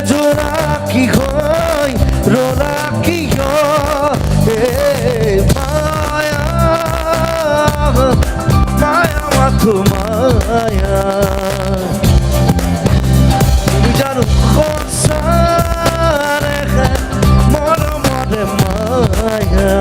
জোড়া কি হয় রোলা কি মায়া মায়া মাথু মায়া তুমি জানো খসারে মরমরে মায়া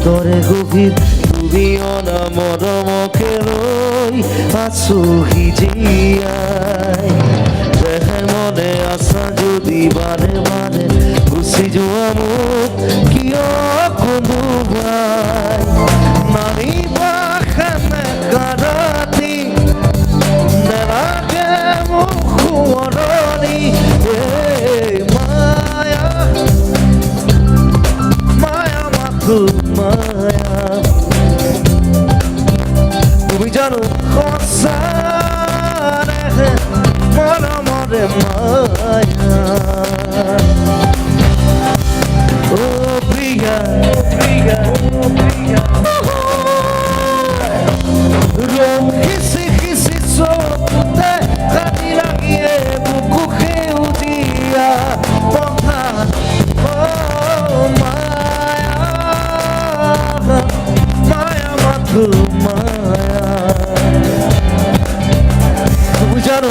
দরে গভীর তুমি অনা মরমকে রই আছো হিজিয়াই দেহে মনে আসা যদি বারে বারে গুছি যোৱা মোক কিয় কোনো ভাই মাৰিবা সেনেকা ৰাতি নেলাগে মোক সোঁৱৰণি মায়া মায়া মাথো মায়া তুমি জানো খসারে মরমরে মায়া ও প্রিয়া প্রিয়া প্রিয়া রং খিসি খিসি চকুতে কাটি লাগিয়ে বুকু সেউজীয়া পথা ও মায়া মায়া মাথো মায়া তুমি জানো